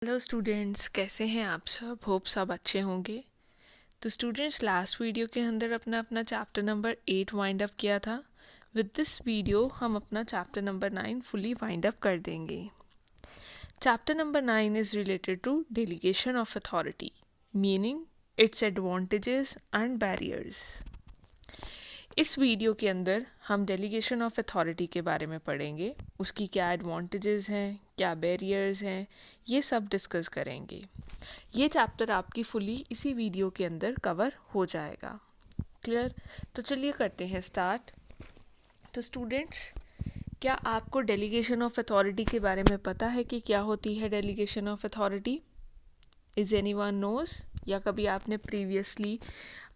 Hello students, कैसे हैं आप सब? होप सब अच्छे होंगे। तो स्टूडेंट्स, लास्ट वीडियो के अंदर अपना अपना चैप्टर नंबर 8 वाइंड अप किया था। विद दिस वीडियो हम अपना chapter number 9 fully wind up कर देंगे। Chapter number 9 is related to delegation of authority, meaning its advantages and barriers. इस वीडियो के अंदर हम डेलीगेशन ऑफ अथॉरिटी के बारे में पढ़ेंगे, उसकी क्या एडवांटेजेस हैं, क्या बैरियर्स हैं, ये सब डिस्कस करेंगे। ये चैप्टर आपकी फुली इसी वीडियो के अंदर कवर हो जाएगा। क्लियर? तो चलिए करते हैं स्टार्ट। तो स्टूडेंट्स, क्या आपको डेलीगेशन ऑफ अथॉरिटी के बारे में पता है कि क्या होती है delegation of authority? Is anyone knows? या कभी आपने प्रीवियसली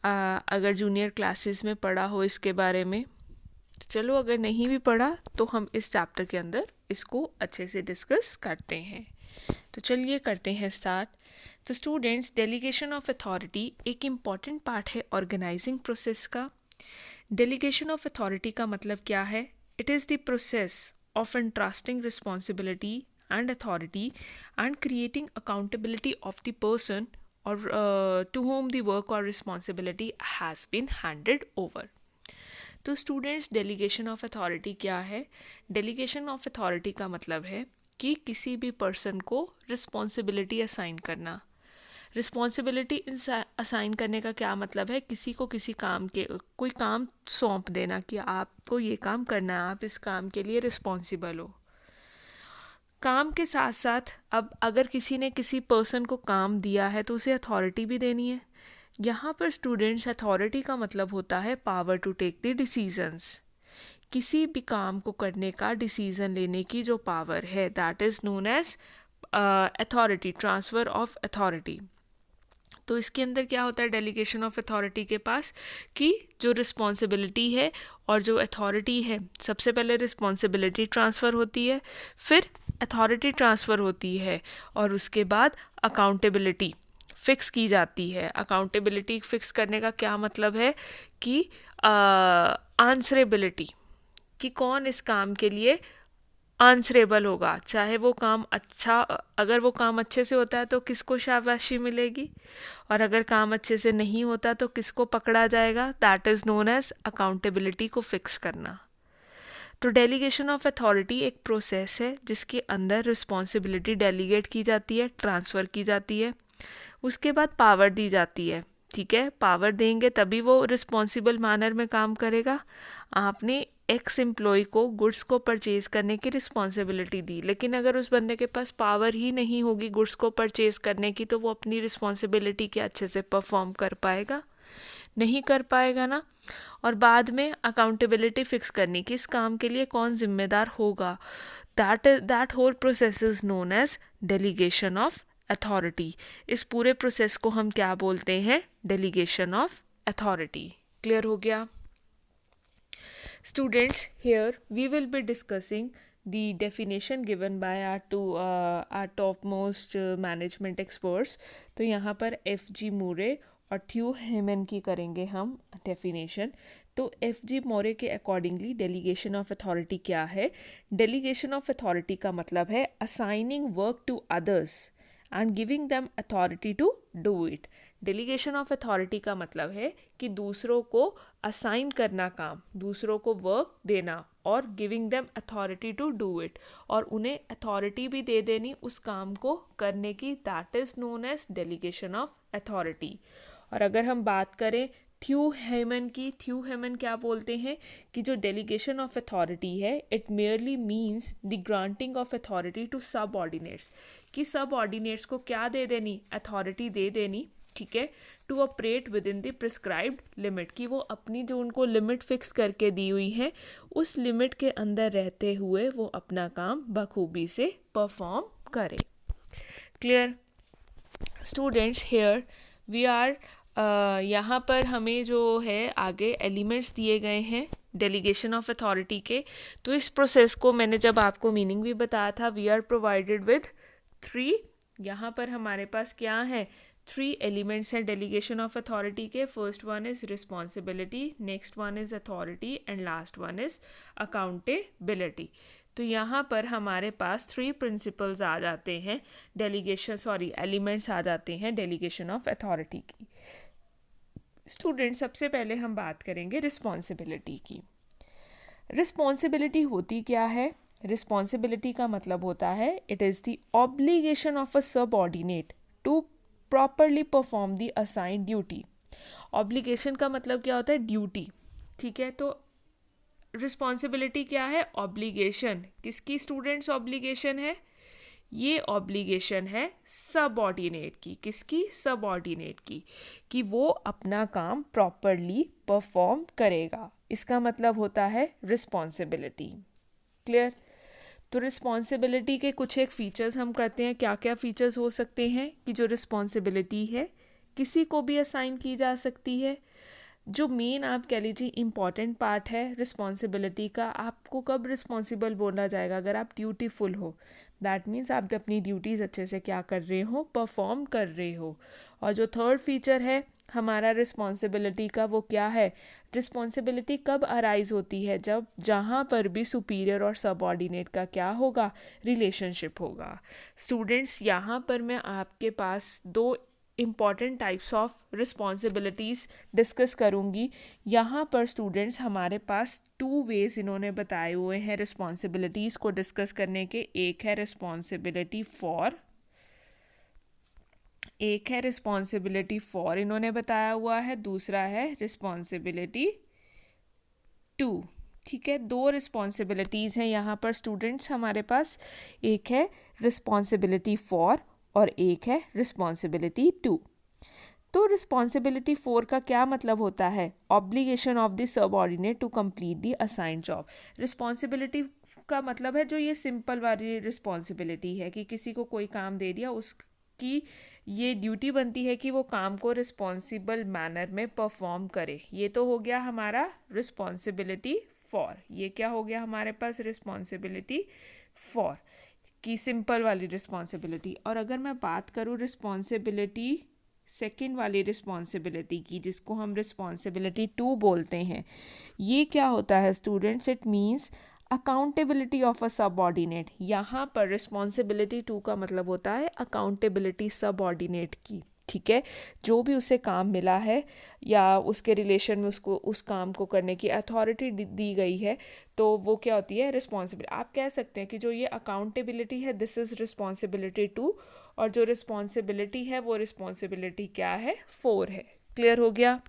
अगर जूनियर क्लासेस में पढ़ा हो इसके बारे में? तो चलो, अगर नहीं भी पढ़ा तो हम इस चैप्टर के अंदर इसको अच्छे से डिस्कस करते हैं। तो चलिए करते हैं स्टार्ट। तो स्टूडेंट्स, डेलीगेशन ऑफ अथॉरिटी एक इम्पॉर्टेंट पार्ट है ऑर्गेनाइजिंग प्रोसेस का। डेलीगेशन ऑफ अथॉरिटी का मतलब क्या है? It is the process of entrusting responsibility and authority and creating accountability of the person or to whom the work or responsibility has been handed over. तो students, delegation of authority क्या है? Delegation of authority का मतलब है कि किसी भी person को रिस्पॉन्सिबिलिटी असाइन करना। रिस्पॉन्सिबिलिटी असाइन करने का क्या मतलब है? किसी को किसी काम के कोई काम सौंप देना कि आपको ये काम करना है, आप इस काम के लिए रिस्पॉन्सिबल हो। काम के साथ साथ अब अगर किसी ने किसी पर्सन को काम दिया है तो उसे अथॉरिटी भी देनी है। यहाँ पर स्टूडेंट्स, अथॉरिटी का मतलब होता है power to take the decisions. किसी भी काम को करने का डिसीजन लेने की जो पावर है, that is known as authority, transfer of authority. तो इसके अंदर क्या होता है डेलीगेशन ऑफ अथॉरिटी के पास, कि जो रिस्पॉन्सिबिलिटी है और जो अथॉरिटी है, सबसे पहले रिस्पॉन्सिबिलिटी ट्रांसफ़र होती है, फिर अथॉरिटी ट्रांसफ़र होती है, और उसके बाद अकाउंटेबिलिटी फिक्स की जाती है। अकाउंटेबिलिटी फिक्स करने का क्या मतलब है कि आंसरेबिलिटी, कि कौन इस काम के लिए आंसरेबल होगा। चाहे वो काम अच्छा, अगर वो काम अच्छे से होता है तो किसको शाबाशी मिलेगी, और अगर काम अच्छे से नहीं होता तो किसको पकड़ा जाएगा। That is known as accountability को फिक्स करना। तो डेलीगेशन ऑफ अथॉरिटी एक प्रोसेस है जिसके अंदर रिस्पॉन्सिबिलिटी डेलीगेट की जाती है, ट्रांसफ़र की जाती है, उसके बाद पावर दी जाती है। ठीक है, पावर देंगे तभी वो रिस्पॉन्सिबल मैनर में काम करेगा। आपने एक्स एम्प्लॉय को गुड्स को परचेज़ करने की रिस्पॉन्सिबिलिटी दी, लेकिन अगर उस बंदे के पास पावर ही नहीं होगी गुड्स को परचेज़ करने की, तो वो अपनी रिस्पॉन्सिबिलिटी क्या अच्छे से परफॉर्म कर पाएगा? नहीं कर पाएगा ना। और बाद में अकाउंटेबिलिटी फिक्स करनी कि इस काम के लिए कौन जिम्मेदार होगा। That whole process is known as delegation of authority. इस पूरे प्रोसेस को हम क्या बोलते हैं? Delegation of authority. क्लियर हो गया? Students, here we will be discussing the definition given by our topmost management experts. तो यहाँ पर F.G. Murray और थ्यू हेमन की करेंगे हम डेफिनेशन। तो F.G. मोरे के अकॉर्डिंगली डेलीगेशन ऑफ अथॉरिटी क्या है? डेलीगेशन ऑफ अथॉरिटी का मतलब है assigning work to others and giving them authority to do it. Delegation of authority का मतलब है कि दूसरों को असाइन करना काम, दूसरों को वर्क देना, और giving them authority to do it, और उन्हें अथॉरिटी भी दे देनी उस काम को करने की। That is known as delegation of authority. और अगर हम बात करें थ्यू हेमन की, थ्यू हेमन क्या बोलते हैं कि जो डेलीगेशन ऑफ अथॉरिटी है, it merely means the granting of authority to subordinates, कि सब ऑर्डिनेट्स को क्या दे देनी? अथॉरिटी दे देनी। ठीक है, to operate within the prescribed limit, कि वो अपनी जो उनको लिमिट फिक्स करके दी हुई है उस लिमिट के अंदर रहते हुए वो अपना काम बखूबी से परफॉर्म करे। Clear? Students, here we are यहाँ पर हमें जो है आगे एलिमेंट्स दिए गए हैं डेलीगेशन ऑफ अथॉरिटी के। तो इस प्रोसेस को मैंने जब आपको मीनिंग भी बताया था, वी आर प्रोवाइडेड विद 3, यहाँ पर हमारे पास क्या है? 3 एलिमेंट्स हैं डेलीगेशन ऑफ अथॉरिटी के। First one is responsibility, next one is authority, and last one is accountability. तो यहाँ पर हमारे पास 3 प्रिंसिपल्स आ जाते हैं एलिमेंट्स आ जाते हैं डेलीगेशन ऑफ अथॉरिटी की। स्टूडेंट, सबसे पहले हम बात करेंगे रिस्पॉन्सिबिलिटी की। रिस्पॉन्सिबिलिटी होती क्या है? रिस्पॉन्सिबिलिटी का मतलब होता है it is the obligation of a subordinate to properly perform the assigned duty. Obligation का मतलब क्या होता है? ड्यूटी। ठीक है, तो रिस्पॉन्सिबिलिटी क्या है? ऑब्लिगेशन। किसकी स्टूडेंट्स ऑब्लिगेशन है? ये ऑब्लिगेशन है सबऑर्डिनेट की। किसकी? सबऑर्डिनेट की, कि वो अपना काम प्रॉपरली परफॉर्म करेगा। इसका मतलब होता है रिस्पॉन्सिबिलिटी। क्लियर? तो रिस्पॉन्सिबिलिटी के कुछ एक फीचर्स हम करते हैं। क्या क्या फीचर्स हो सकते हैं कि जो रिस्पॉन्सिबिलिटी है किसी को भी असाइन की जा सकती है। जो मेन आप कह लीजिए इम्पॉर्टेंट पार्ट है रिस्पॉन्सिबिलिटी का, आपको कब रिस्पॉन्सिबल बोला जाएगा? अगर आप ड्यूटीफुल हो, दैट मीन्स आप अपनी ड्यूटीज़ अच्छे से क्या कर रहे हो? परफॉर्म कर रहे हो। और जो थर्ड फीचर है हमारा रिस्पॉन्सिबिलिटी का, वो क्या है? रिस्पॉन्सिबिलिटी कब अराइज होती है? जब जहाँ पर भी सुपीरियर और सबऑर्डिनेट का क्या होगा? रिलेशनशिप होगा। स्टूडेंट्स, यहाँ पर मैं आपके पास 2 important types of responsibilities discuss करूँगी। यहाँ पर स्टूडेंट्स हमारे पास 2 वेज़ इन्होंने बताए हुए हैं रिस्पॉन्सिबिलिटीज़ को डिस्कस करने के। एक है रिस्पॉन्सिबिलिटी फॉर इन्होंने बताया हुआ है, दूसरा है रिस्पॉन्सिबिलिटी टू। ठीक है, 2 रिस्पॉन्सिबिलिटीज़ हैं यहाँ पर स्टूडेंट्स हमारे पास। एक है रिस्पॉन्सिबिलिटी फॉर और एक है रिस्पॉन्सिबिलिटी टू। तो रिस्पॉन्सिबिलिटी 4 का क्या मतलब होता है? Obligation of the subordinate to complete the assigned job. Responsibility का मतलब है जो ये सिंपल वाली रिस्पॉन्सिबिलिटी है कि किसी को कोई काम दे दिया, उसकी ये ड्यूटी बनती है कि वो काम को रिस्पॉन्सिबल मैनर में परफॉर्म करे। ये तो हो गया हमारा रिस्पॉन्सिबिलिटी फॉर। ये क्या हो गया हमारे पास? रिस्पॉन्सिबिलिटी फॉर की सिंपल वाली रिस्पॉन्सिबिलिटी। और अगर मैं बात करूँ रिस्पॉन्सिबिलिटी सेकेंड वाली रिस्पॉन्सिबिलिटी की, जिसको हम रिस्पॉन्सिबिलिटी 2 बोलते हैं, ये क्या होता है students? It means accountability of a subordinate. यहाँ पर रिस्पॉन्सिबिलिटी 2 का मतलब होता है अकाउंटेबिलिटी सबऑर्डिनेट की। ठीक है, जो भी उसे काम मिला है या उसके रिलेशन में उसको उस काम को करने की अथॉरिटी दी गई है, तो वो क्या होती है? रिस्पॉन्सिबिलिटी। आप कह सकते हैं कि जो ये अकाउंटेबिलिटी है दिस इज़ रिस्पॉन्सिबिलिटी 2, और जो रिस्पॉन्सिबिलिटी है वो रिस्पॉन्सिबिलिटी क्या है? 4 है। क्लियर हो गया?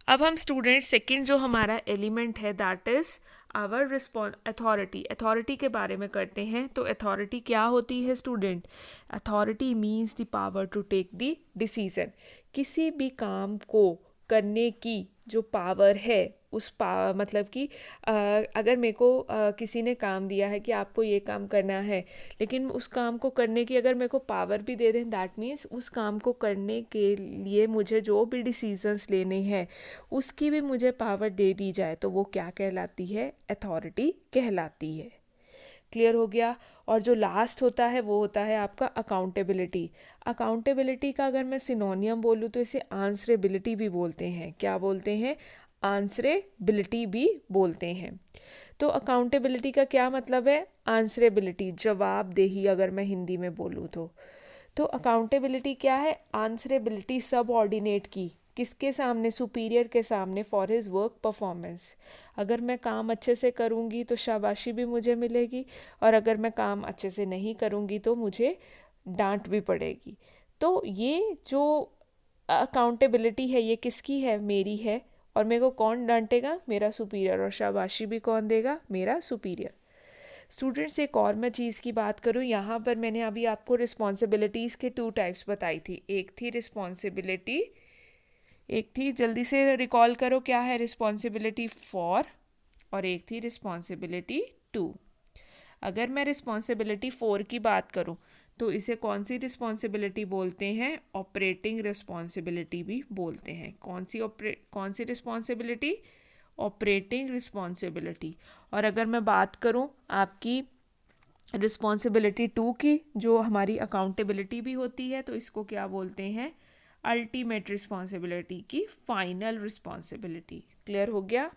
अब हम स्टूडेंट सेकंड जो हमारा एलिमेंट है दैट इज़ आवर अथॉरिटी के बारे में करते हैं। तो अथॉरिटी क्या होती है student? Authority means the power to take the decision. किसी भी काम को करने की जो पावर है मतलब कि अगर मेरे को किसी ने काम दिया है कि आपको ये काम करना है, लेकिन उस काम को करने की अगर मेरे को पावर भी दे दें, दैट मीन्स उस काम को करने के लिए मुझे जो भी डिसीजंस लेने हैं उसकी भी मुझे पावर दे दी जाए, तो वो क्या कहलाती है? अथॉरिटी कहलाती है। क्लियर हो गया? और जो लास्ट होता है वो होता है आपका अकाउंटेबिलिटी। अकाउंटेबिलिटी का अगर मैं सिनोनियम बोलूँ तो इसे आंसरेबिलिटी भी बोलते हैं। क्या बोलते हैं? आंसरेबिलिटी भी बोलते हैं। तो अकाउंटेबिलिटी का क्या मतलब है? आंसरेबिलिटी, जवाबदेही अगर मैं हिंदी में बोलूँ तो अकाउंटेबिलिटी क्या है? आंसरेबिलिटी सबऑर्डिनेट की। किसके सामने? सुपीरियर के सामने, फॉर हिज वर्क परफॉर्मेंस। अगर मैं काम अच्छे से करूँगी तो शाबाशी भी मुझे मिलेगी, और अगर मैं काम अच्छे से नहीं करूँगी तो मुझे डांट भी पड़ेगी। तो ये जो अकाउंटेबिलिटी है ये किसकी है? मेरी है। और मेरे को कौन डांटेगा? मेरा सुपीरियर। और शाबाशी भी कौन देगा? मेरा सुपीरियर। स्टूडेंट्स, एक और मैं चीज़ की बात करूँ, यहाँ पर मैंने अभी आपको रिस्पॉन्सिबिलिटीज़ के 2 टाइप्स बताई थी। एक थी जल्दी से रिकॉल करो क्या है? रिस्पॉन्सिबिलिटी फॉर, और एक थी रिस्पॉन्सिबिलिटी टू। अगर मैं रिस्पॉन्सिबिलिटी 4 की बात करूँ तो इसे कौन सी रिस्पॉन्सिबिलिटी बोलते हैं? ऑपरेटिंग रिस्पॉन्सिबिलिटी भी बोलते हैं। कौन सी रिस्पॉन्सिबिलिटी? Operating responsibility. और अगर मैं बात करूँ आपकी रिस्पॉन्सिबिलिटी 2 की, जो हमारी अकाउंटेबिलिटी भी होती है, तो इसको क्या बोलते हैं? अल्टीमेट रिस्पॉन्सिबिलिटी की फाइनल रिस्पॉन्सिबिलिटी। क्लियर हो गया?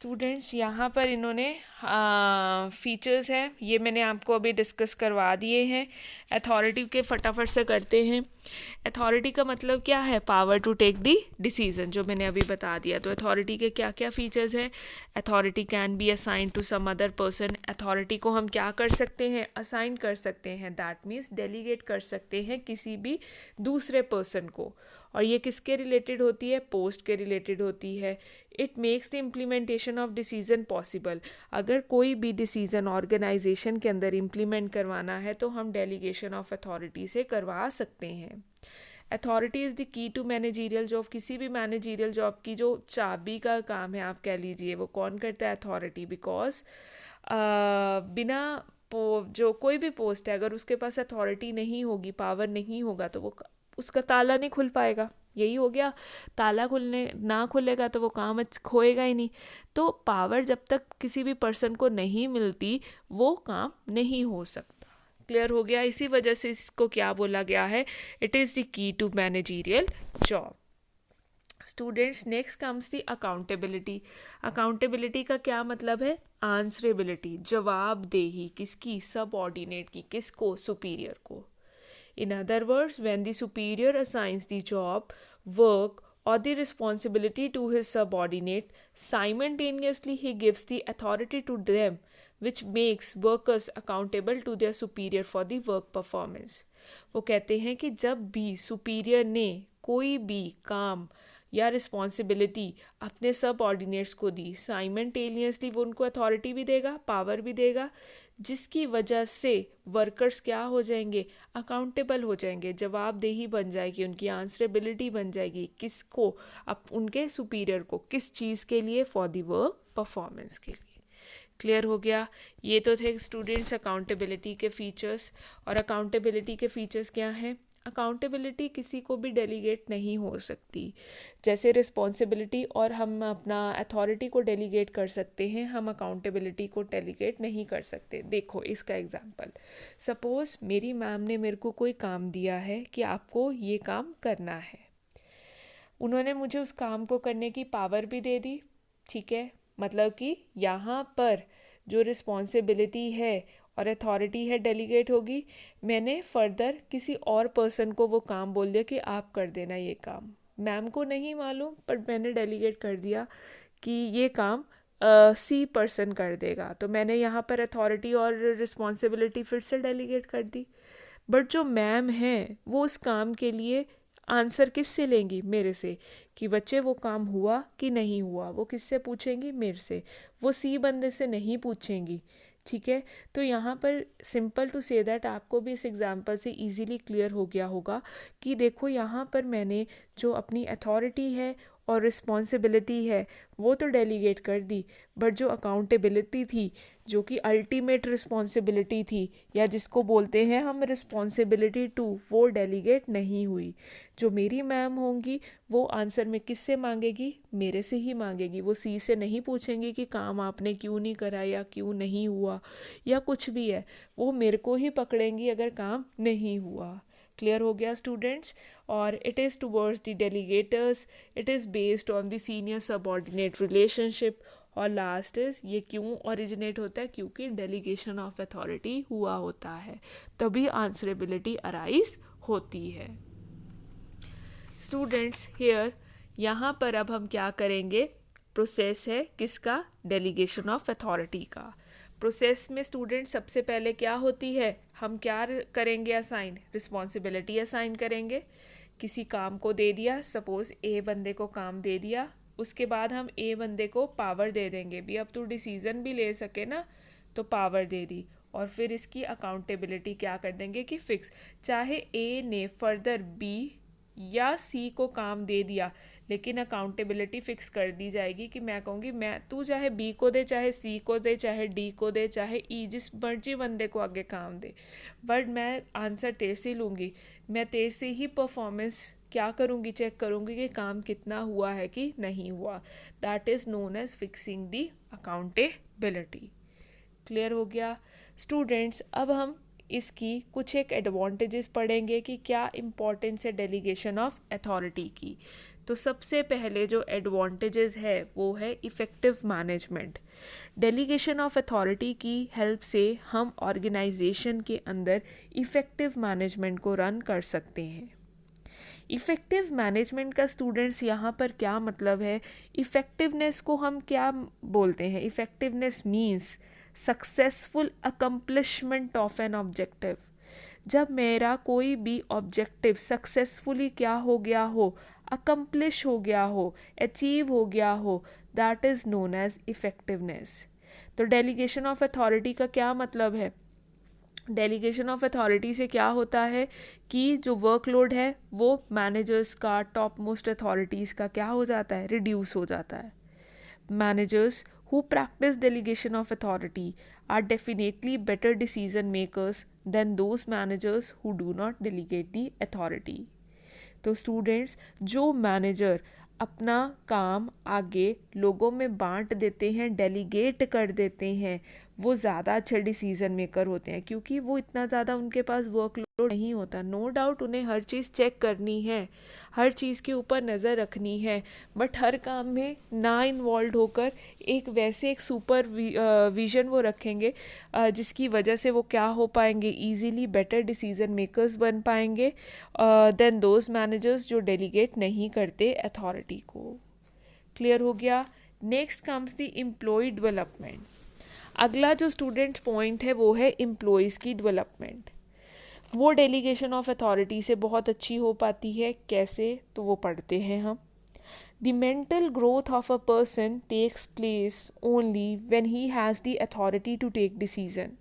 स्टूडेंट्स यहाँ पर इन्होंने फीचर्स हैं, ये मैंने आपको अभी डिस्कस करवा दिए हैं। अथॉरिटी के फटाफट से करते हैं। अथॉरिटी का मतलब क्या है? Power to take the decision, जो मैंने अभी बता दिया। तो अथॉरिटी के क्या क्या फीचर्स हैं? Authority can be assign to some other person. Authority को हम क्या कर सकते हैं? असाइन कर सकते हैं, दैट मीन्स डेलीगेट कर सकते हैं किसी भी दूसरे पर्सन को। और ये किसके रिलेटेड होती है? पोस्ट के रिलेटेड होती है। It makes the implementation of decision possible. अगर कोई भी डिसीजन ऑर्गेनाइजेशन के अंदर इम्प्लीमेंट करवाना है तो हम डेलीगेशन ऑफ अथॉरिटी से करवा सकते हैं। Authority is the key to managerial job. किसी भी मैनेजीरियल जॉब की जो चाबी का काम है, आप कह लीजिए, वो कौन करता है? अथॉरिटी। बिकॉज बिना जो कोई भी पोस्ट है, अगर उसके पास अथॉरिटी नहीं होगी, पावर नहीं होगा, तो वो उसका ताला नहीं खुल पाएगा। यही हो गया, ताला खुलेगा तो वो काम होएगा ही नहीं। तो पावर जब तक किसी भी पर्सन को नहीं मिलती, वो काम नहीं हो सकता। क्लियर हो गया? इसी वजह से इसको क्या बोला गया है? It is the key to managerial job. Students, next comes the accountability. Accountability का क्या मतलब है? आंसरेबिलिटी, जवाबदेही। किसकी? सबऑर्डिनेट की। किसको? सुपीरियर को। In other words, when the superior assigns the job, work, or the responsibility to his subordinate, simultaneously he gives the authority to them, which makes workers accountable to their superior for the work performance. वो कहते हैं कि जब भी superior ने कोई भी काम या रिस्पॉन्सिबिलिटी अपने सब ऑर्डिनेट्स को दी, साइमल्टेनियसली वो उनको अथॉरिटी भी देगा, पावर भी देगा, जिसकी वजह से वर्कर्स क्या हो जाएंगे? अकाउंटेबल हो जाएंगे, जवाबदेही बन जाएगी, उनकी आंसरेबिलिटी बन जाएगी। किसको? अब उनके सुपीरियर को। किस चीज़ के लिए? फॉर द वर्क परफॉर्मेंस के लिए। क्लियर हो गया? ये तो थे स्टूडेंट्स अकाउंटेबिलिटी के फीचर्स। और अकाउंटेबिलिटी के फीचर्स क्या हैं? अकाउंटेबिलिटी किसी को भी डेलीगेट नहीं हो सकती। जैसे रिस्पॉन्सिबिलिटी और हम अपना अथॉरिटी को डेलीगेट कर सकते हैं, हम अकाउंटेबिलिटी को डेलीगेट नहीं कर सकते। देखो इसका एग्जांपल, सपोज़ मेरी मैम ने मेरे को कोई काम दिया है कि आपको ये काम करना है। उन्होंने मुझे उस काम को करने की पावर भी दे दी, ठीक है। मतलब कि यहाँ पर जो रिस्पॉन्सिबिलिटी है और अथॉरिटी है डेलीगेट होगी। मैंने फर्दर किसी और पर्सन को वो काम बोल दिया कि आप कर देना ये काम। मैम को नहीं मालूम, पर मैंने डेलीगेट कर दिया कि ये काम सी पर्सन कर देगा। तो मैंने यहाँ पर अथॉरिटी और रिस्पॉन्सिबिलिटी फिर से डेलीगेट कर दी। बट जो मैम हैं वो उस काम के लिए आंसर किससे लेंगी? मेरे से, कि बच्चे वो काम हुआ कि नहीं हुआ। वो किससे पूछेंगी? मेरे से। वो सी बंदे से नहीं पूछेंगी, ठीक है। तो यहाँ पर सिंपल टू से दैट आपको भी इस एग्जांपल से इजीली क्लियर हो गया होगा कि देखो यहाँ पर मैंने जो अपनी अथॉरिटी है और रिस्पॉन्सिबिलिटी है वो तो डेलीगेट कर दी, बट जो अकाउंटेबिलिटी थी, जो कि अल्टीमेट रिस्पॉन्सिबिलिटी थी, या जिसको बोलते हैं हम रिस्पॉन्सिबिलिटी टू, वो डेलीगेट नहीं हुई। जो मेरी मैम होंगी वो आंसर में किससे मांगेगी? मेरे से ही मांगेगी। वो सी से नहीं पूछेंगी कि काम आपने क्यों नहीं करा या क्यों नहीं हुआ या कुछ भी है। वो मेरे को ही पकड़ेंगी अगर काम नहीं हुआ। क्लियर हो गया स्टूडेंट्स? और it is towards the delegators, it is based on the senior subordinate relationship. और लास्ट इज, ये क्यों ओरिजिनेट होता है? क्योंकि डेलीगेशन ऑफ अथॉरिटी हुआ होता है, तभी आंसरेबिलिटी अराइज होती है। स्टूडेंट्स हियर, यहाँ पर अब हम क्या करेंगे? प्रोसेस है किसका? डेलीगेशन ऑफ अथॉरिटी का। प्रोसेस में स्टूडेंट सबसे पहले क्या होती है? हम क्या करेंगे? असाइन, रिस्पॉन्सिबिलिटी असाइन करेंगे। किसी काम को दे दिया, सपोज ए बंदे को काम दे दिया, उसके बाद हम ए बंदे को पावर दे देंगे भी, अब तू डिसीजन भी ले सके ना, तो पावर दे दी। और फिर इसकी अकाउंटेबिलिटी क्या कर देंगे कि फिक्स। चाहे ए ने फर्दर बी या सी को काम दे दिया, लेकिन अकाउंटेबिलिटी फिक्स कर दी जाएगी कि मैं कहूँगी मैं, तू चाहे बी को दे, चाहे सी को दे, चाहे डी को दे, चाहे ई, जिस मर्जी बंदे को आगे काम दे, बट मैं आंसर तेरे से लूँगी। मैं तेरे से ही परफॉर्मेंस क्या करूँगी? चेक करूँगी कि काम कितना हुआ है कि नहीं हुआ। That is known as fixing the accountability. Clear हो गया स्टूडेंट्स? अब हम इसकी कुछ एक एडवांटेजेस पढ़ेंगे कि क्या इम्पोर्टेंस है डेलीगेशन ऑफ अथॉरिटी की। तो सबसे पहले जो एडवांटेजेस है वो है effective management. Delegation of authority की हेल्प से हम ऑर्गेनाइजेशन के अंदर इफ़ेक्टिव मैनेजमेंट को रन कर सकते हैं। इफ़ेक्टिव मैनेजमेंट का स्टूडेंट्स यहाँ पर क्या मतलब है? इफ़ेक्टिवनेस को हम क्या बोलते हैं? Effectiveness means successful accomplishment of an objective. जब मेरा कोई भी ऑब्जेक्टिव सक्सेसफुली क्या हो गया हो, अकम्प्लिश हो गया हो, अचीव हो गया हो, that is known as effectiveness. तो डेलीगेशन ऑफ अथॉरिटी का क्या मतलब है? डेलीगेशन ऑफ अथॉरिटी से क्या होता है कि जो वर्कलोड है वो मैनेजर्स का, टॉप मोस्ट अथॉरिटीज़ का क्या हो जाता है? रिड्यूस हो जाता है। Managers who practice delegation of authority are definitely better decision makers than those managers who do not delegate the authority. तो स्टूडेंट्स, जो मैनेजर अपना काम आगे लोगों में बांट देते हैं, डेलीगेट कर देते हैं, वो ज़्यादा अच्छे डिसीज़न मेकर होते हैं, क्योंकि वो इतना ज़्यादा उनके पास वर्कलोड नहीं होता। नो डाउट उन्हें हर चीज़ चेक करनी है, हर चीज़ के ऊपर नज़र रखनी है, बट हर काम में ना इन्वॉल्व होकर एक वैसे एक सुपर विजन वो रखेंगे जिसकी वजह से वो क्या हो पाएंगे? ईजीली बेटर डिसीज़न मेकर्स बन पाएंगे देन दोज मैनेजर्स जो डेलीगेट नहीं करते अथॉरिटी को। क्लियर हो गया? Next comes the employee development. अगला जो स्टूडेंट पॉइंट है वो है एम्प्लॉयज़ की डेवलपमेंट। वो डेलीगेशन ऑफ अथॉरिटी से बहुत अच्छी हो पाती है। कैसे? तो वो पढ़ते हैं हम। The mental growth of a person takes place only when he has the authority to take decision.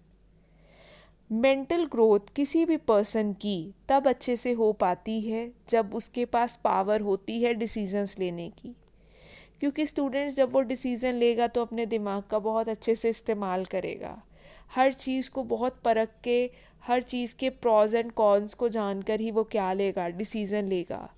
Mental growth किसी भी पर्सन की तब अच्छे से हो पाती है जब उसके पास पावर होती है डिसीजंस लेने की, क्योंकि स्टूडेंट्स जब वो डिसीज़न लेगा तो अपने दिमाग का बहुत अच्छे से इस्तेमाल करेगा, हर चीज़ को बहुत परख के, हर चीज़ के प्रॉज एंड कॉन्स को जानकर ही वो क्या लेगा? डिसीज़न लेगा,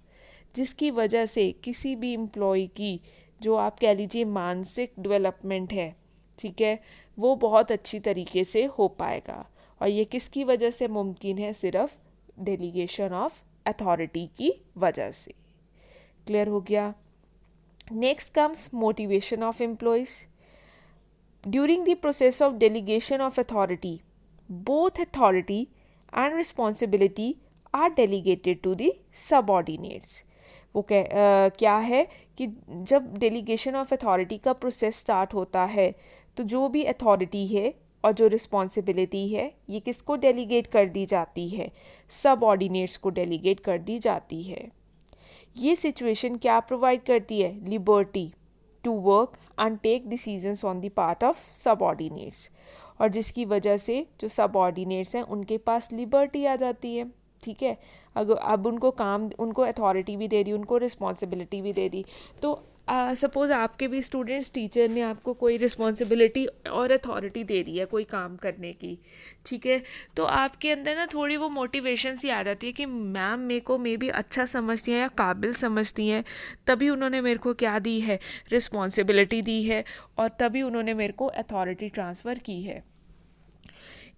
जिसकी वजह से किसी भी एम्प्लॉय की जो आप कह लीजिए मानसिक डेवलपमेंट है, ठीक है, वो बहुत अच्छी तरीके से हो पाएगा। और ये किसकी वजह से मुमकिन है? सिर्फ डेलीगेशन ऑफ अथॉरिटी की वजह से। क्लियर हो गया? Next comes motivation of employees. During the process of delegation of authority, both authority and responsibility are delegated to the subordinates. वो क्या है कि जब डेलीगेशन ऑफ अथॉरिटी का प्रोसेस स्टार्ट होता है तो जो भी अथॉरिटी है और जो रिस्पॉन्सिबिलिटी है ये किसको डेलीगेट कर दी जाती है? सबऑर्डिनेट्स को डेलीगेट कर दी जाती है। ये सिचुएशन क्या प्रोवाइड करती है? Liberty to work and take decisions on the part of subordinates, और जिसकी वजह से जो सबऑर्डिनेट्स हैं उनके पास लिबर्टी आ जाती है। ठीक है, अब उनको काम, उनको अथॉरिटी भी दे दी, उनको रिस्पॉन्सिबिलिटी भी दे दी। तो सपोज़ आपके भी स्टूडेंट्स, टीचर ने आपको कोई रिस्पॉन्सिबिलिटी और अथॉरिटी दे दी है कोई काम करने की, ठीक है, तो आपके अंदर ना थोड़ी वो मोटिवेशन सी आ जाती है कि मैम मेरे को मे भी अच्छा समझती हैं या काबिल समझती हैं, तभी उन्होंने मेरे को क्या दी है? रिस्पॉन्सिबिलिटी दी है, और तभी उन्होंने मेरे को अथॉरिटी ट्रांसफ़र की है।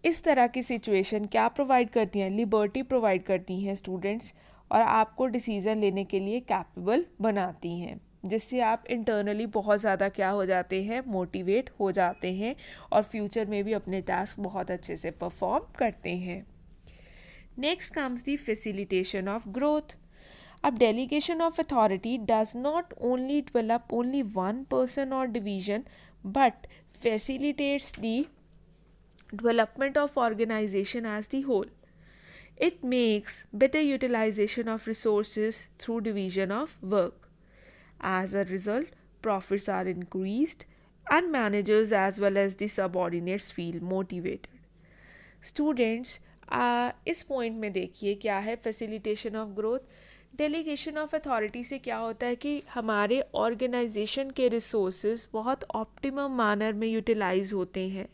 इस तरह की सिचुएशन क्या प्रोवाइड करती हैं? लिबर्टी प्रोवाइड करती हैं स्टूडेंट्स, और आपको डिसीज़न लेने के लिए कैपेबल बनाती हैं, जिससे आप इंटरनली बहुत ज़्यादा क्या हो जाते हैं? मोटिवेट हो जाते हैं, और फ्यूचर में भी अपने टास्क बहुत अच्छे से परफॉर्म करते हैं। Next comes the facilitation of growth. अब delegation of authority does not only develop only one person और division, but facilitates the development of organization as the whole. It makes better utilization of resources through division of work. As a result, profits are increased and managers as well as the subordinates feel motivated. Students, इस point में देखिए क्या है facilitation of growth. Delegation of authority से क्या होता है कि हमारे ऑर्गेनाइजेशन के रिसोर्सेज बहुत ऑप्टिमम मैनर में यूटिलाइज होते हैं।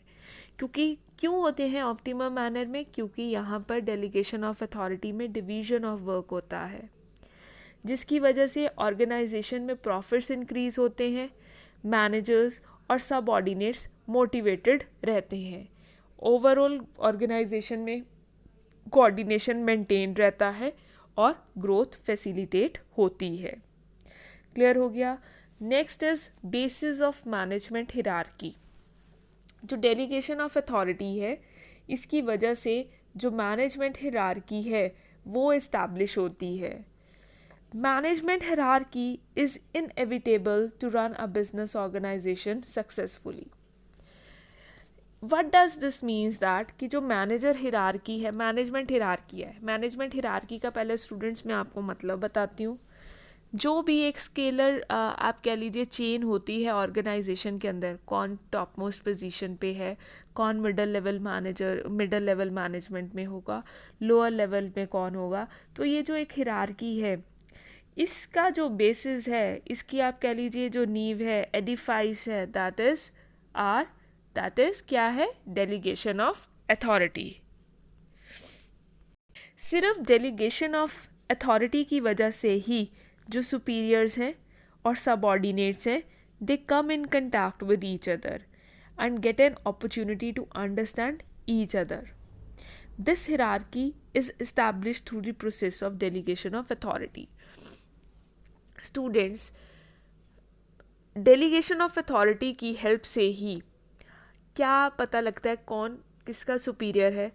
क्यों होते हैं ऑप्टिमम मैनर में? क्योंकि यहाँ पर डेलीगेशन ऑफ अथॉरिटी में डिवीजन ऑफ वर्क होता है, जिसकी वजह से ऑर्गेनाइजेशन में प्रॉफिट्स इंक्रीज होते हैं, मैनेजर्स और सबऑर्डिनेट्स मोटिवेटेड रहते हैं, ओवरऑल ऑर्गेनाइजेशन में कोऑर्डिनेशन मेंटेन रहता है और ग्रोथ फैसिलिटेट होती है। क्लियर हो गया। Next is basis of management hierarchy. जो डेलीगेशन ऑफ अथॉरिटी है, इसकी वजह से जो मैनेजमेंट हिरार्की है वो इस्टेब्लिश होती है। Management hierarchy is inevitable to run a business organisation successfully. What does this means that कि जो मैनेजर हिरार्की है, मैनेजमेंट हिरार्की है, मैनेजमेंट हिरार्की का पहले स्टूडेंट्स मैं आपको मतलब बताती हूँ। जो भी एक स्केलर आप कह लीजिए चेन होती है ऑर्गेनाइजेशन के अंदर, कौन टॉप मोस्ट पोजीशन पे है, कौन middle level manager, middle level management में होगा, लोअर लेवल में कौन होगा, तो ये जो एक हिरार्की है, इसका जो बेसिस है, इसकी आप कह लीजिए जो नींव है, एडिफाइस है, दैट इज क्या है, डेलीगेशन ऑफ अथॉरिटी। सिर्फ डेलीगेशन ऑफ अथॉरिटी की वजह से ही जो सुपीरियर्स हैं और सबऑर्डिनेट्स हैं, they come in contact with each other and get an opportunity to understand each other. This hierarchy is established through the process of delegation of authority. Students, delegation of authority की help से ही क्या पता लगता है कौन किसका superior है,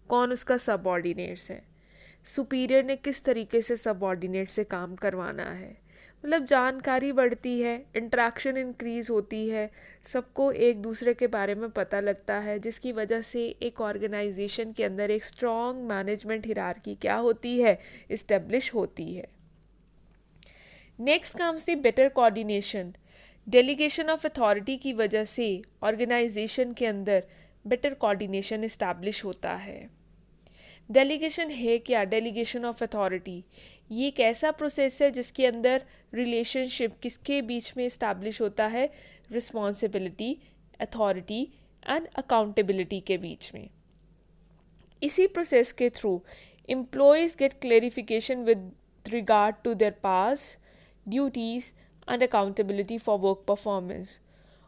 कौन उसका सबऑर्डिनेट्स है, सुपीरियर ने किस तरीके से सबऑर्डिनेट से काम करवाना है। मतलब जानकारी बढ़ती है, इंटरेक्शन इंक्रीज़ होती है, सबको एक दूसरे के बारे में पता लगता है, जिसकी वजह से एक ऑर्गेनाइजेशन के अंदर एक स्ट्रॉन्ग मैनेजमेंट हिरार्की क्या होती है, इस्टेब्लिश होती है। Next comes the better coordination. Delegation of authority की वजह से ऑर्गेनाइजेशन के अंदर बेटर कोऑर्डिनेशन इस्टेब्लिश होता है। डेलीगेशन है क्या, डेलीगेशन ऑफ अथॉरिटी ये एक ऐसा प्रोसेस है जिसके अंदर रिलेशनशिप किसके बीच में इस्टेब्लिश होता है, रिस्पॉन्सिबिलिटी, अथॉरिटी एंड अकाउंटेबिलिटी के बीच में। इसी प्रोसेस के through employees get clarification with regard to their powers, duties and accountability for work performance.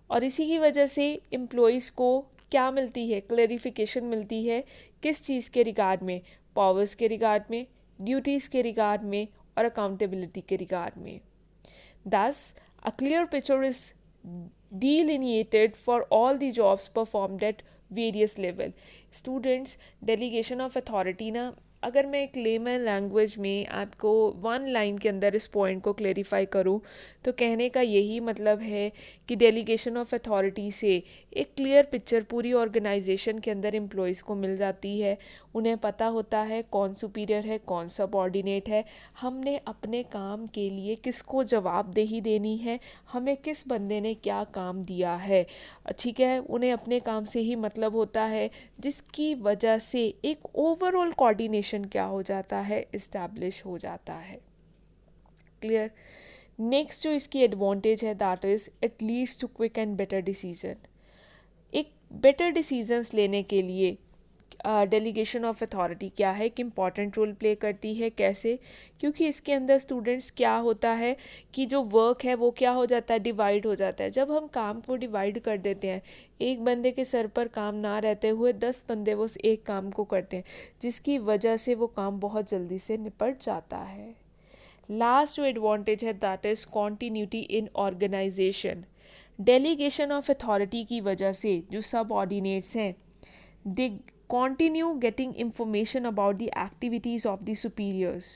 और इसी की वजह से एम्प्लॉयज़ को क्या मिलती है, क्लेरिफिकेशन मिलती है, किस चीज़ के रिगार्ड में, पावर्स के रिगार्ड में, ड्यूटीज़ के रिगार्ड में और अकाउंटेबिलिटी के रिगार्ड में। Thus, a clear picture is delineated for all the jobs performed at various level. Students, delegation of authority ना, अगर मैं एक लेमन लैंग्वेज में आपको वन लाइन के अंदर इस पॉइंट को क्लेरिफाई करूं, तो कहने का यही मतलब है कि डेलीगेशन ऑफ अथॉरिटी से एक क्लियर पिक्चर पूरी ऑर्गेनाइजेशन के अंदर एम्प्लॉयज़ को मिल जाती है। उन्हें पता होता है कौन सुपीरियर है, कौन सबऑर्डिनेट है, हमने अपने काम के लिए किसको जवाबदेही देनी है, हमें किस बंदे ने क्या काम दिया है, ठीक है। उन्हें अपने काम से ही मतलब होता है, जिसकी वजह से एक ओवरऑल कोऑर्डिनेशन क्या हो जाता है, इस्टेब्लिश हो जाता है। क्लियर। नेक्स्ट जो इसकी एडवांटेज है, that is it leads to quick and better decision. एक बेटर डिसीजंस लेने के लिए डेलीगेशन ऑफ अथॉरिटी क्या है, एक इम्पॉर्टेंट रोल प्ले करती है। कैसे? क्योंकि इसके अंदर स्टूडेंट्स क्या होता है कि जो वर्क है वो क्या हो जाता है, डिवाइड हो जाता है। जब हम काम को डिवाइड कर देते हैं, एक बंदे के सर पर काम ना रहते हुए 10 बंदे वो एक काम को करते हैं, जिसकी वजह से वो काम बहुत जल्दी से निपट जाता है। लास्ट जो एडवांटेज है, that is continuity in organisation. Delegation of authority की वजह से जो सब ऑर्डिनेट्स हैं, they continue getting information about the activities of the superiors.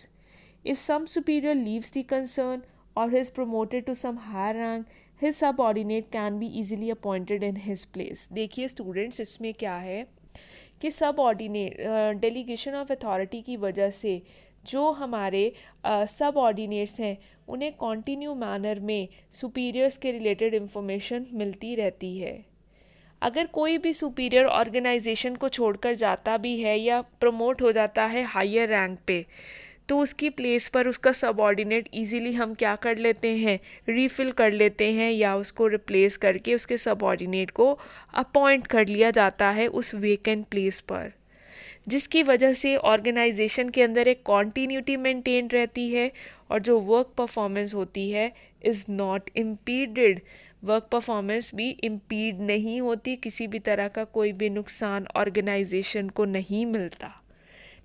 If some superior leaves the concern or is promoted to some higher rank, his subordinate can be easily appointed in his place. देखिए students, इसमें क्या है कि subordinate delegation of authority की वजह से जो हमारे सबऑर्डिनेट्स हैं, उन्हें कॉन्टिन्यू मैनर में सुपीरियर्स के रिलेटेड इंफॉर्मेशन मिलती रहती है। अगर कोई भी सुपीरियर ऑर्गेनाइजेशन को छोड़कर जाता भी है या प्रमोट हो जाता है हायर रैंक पे, तो उसकी प्लेस पर उसका सबऑर्डिनेट इजीली हम क्या कर लेते हैं, रीफिल कर लेते हैं, या उसको रिप्लेस करके उसके सबऑर्डिनेट को अपॉइंट कर लिया जाता है उस वेकेंट प्लेस पर, जिसकी वजह से ऑर्गेनाइजेशन के अंदर एक कॉन्टीन्यूटी मेंटेन रहती है और जो वर्क परफॉर्मेंस होती है is not impeded. Work performance भी इम्पीड नहीं होती, किसी भी तरह का कोई भी नुकसान ऑर्गेनाइजेशन को नहीं मिलता।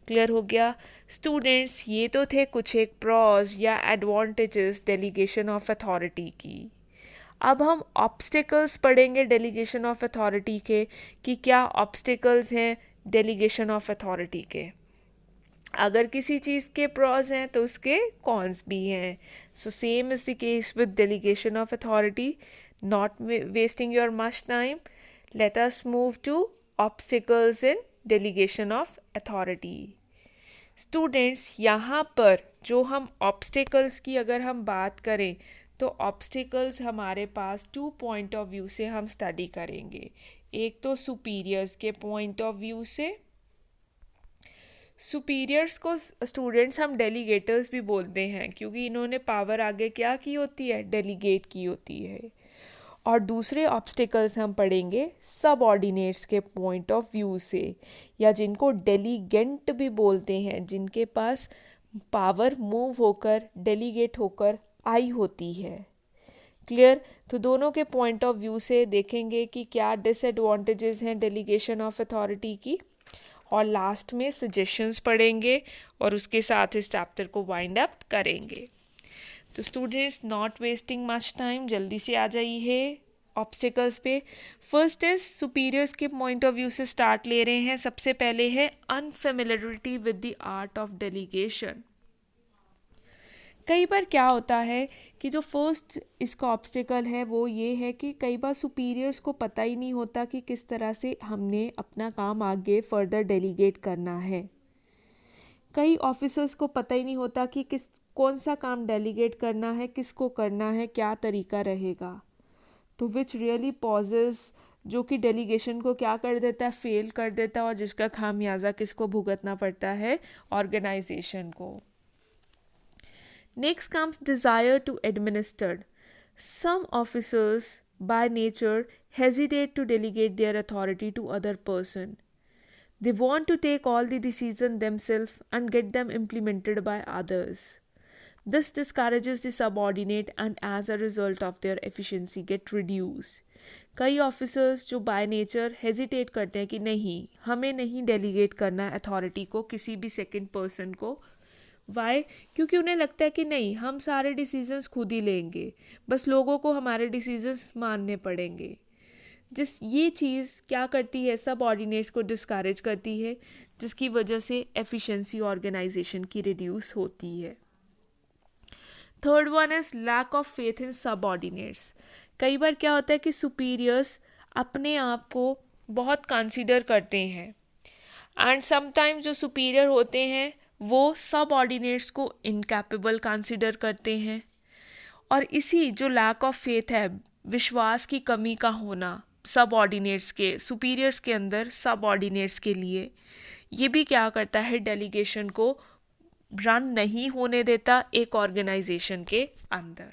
क्लियर हो गया स्टूडेंट्स? ये तो थे कुछ एक प्रॉज या एडवांटेजेस डेलीगेशन ऑफ अथॉरिटी की। अब हम ऑब्स्टिकल्स पढ़ेंगे डेलीगेशन ऑफ अथॉरिटी के, कि क्या ऑब्स्टिकल्स हैं डेलीगेशन ऑफ अथॉरिटी के। अगर किसी चीज़ के प्रॉज हैं तो उसके कॉन्स भी हैं। So same is the case with delegation of authority. Not wasting your much time, let us move to obstacles in delegation of authority. Students, यहाँ पर जो हम ऑब्स्टिकल्स की अगर हम बात करें तो ऑब्स्टिकल्स हमारे पास 2 पॉइंट ऑफ व्यू से हम स्टडी करेंगे। एक तो सुपीरियर्स के पॉइंट ऑफ व्यू से। सुपीरियर्स को स्टूडेंट्स हम डेलीगेटर्स भी बोलते हैं, क्योंकि इन्होंने पावर आगे क्या की होती है, डेलीगेट की होती है। और दूसरे ऑब्स्टिकल्स हम पढ़ेंगे सबऑर्डिनेट्स के पॉइंट ऑफ व्यू से, या जिनको डेलीगेंट भी बोलते हैं, जिनके पास पावर मूव होकर डेलीगेट होकर आई होती है। क्लियर? तो दोनों के पॉइंट ऑफ व्यू से देखेंगे कि क्या डिसएडवांटेजेस हैं डेलीगेशन ऑफ अथॉरिटी की, और लास्ट में सजेशंस पढ़ेंगे और उसके साथ इस चैप्टर को वाइंड अप करेंगे। तो students, not wasting much time, जल्दी से आ जाइए ऑब्स्टिकल्स पे। फर्स्ट इज सुपीरियर्स के पॉइंट ऑफ व्यू से स्टार्ट ले रहे हैं। सबसे पहले है unfamiliarity with the art of delegation. कई बार क्या होता है कि जो फर्स्ट इसका ऑब्स्टिकल है वो ये है कि कई बार सुपीरियर्स को पता ही नहीं होता कि किस तरह से हमने अपना काम आगे फर्दर डेलीगेट करना है। कई ऑफिसर्स को पता ही नहीं होता कि कौन सा काम डेलीगेट करना है, किसको करना है, क्या तरीका रहेगा। तो विच रियली पॉजेस, जो कि डेलीगेशन को क्या कर देता है, फेल कर देता है, और जिसका खामियाजा किसको भुगतना पड़ता है, ऑर्गेनाइजेशन को। Next comes desire to administer. Some officers by nature hesitate to delegate their authority to other person. They want to take all the decisions themselves and get them implemented by others. This discourages the subordinate and as a result of their efficiency get reduced. कई officers जो by nature hesitate करते हैं कि नहीं, हमें नहीं delegate करना authority को किसी भी सेकंड पर्सन को। वाई? क्योंकि उन्हें लगता है कि नहीं, हम सारे डिसीजंस खुद ही लेंगे, बस लोगों को हमारे डिसीजंस मानने पड़ेंगे। ये चीज़ क्या करती है, सब ऑर्डिनेट्स को डिस्करेज करती है, जिसकी वजह से एफिशिएंसी ऑर्गेनाइजेशन की रिड्यूस होती है। Third one is lack of faith in subordinates. कई बार क्या होता है कि सुपीरियर्स अपने आप को बहुत कंसीडर करते हैं, एंड समटाइम्स जो सुपीरियर होते हैं वो सब ऑर्डिनेट्स को इनकैपेबल कंसिडर करते हैं। और इसी जो लैक ऑफ फेथ है, विश्वास की कमी का होना सब ऑर्डिनेट्स के, सुपीरियर्स के अंदर सब ऑर्डिनेट्स के लिए, ये भी क्या करता है, डेलीगेशन को रन नहीं होने देता एक ऑर्गेनाइजेशन के अंदर।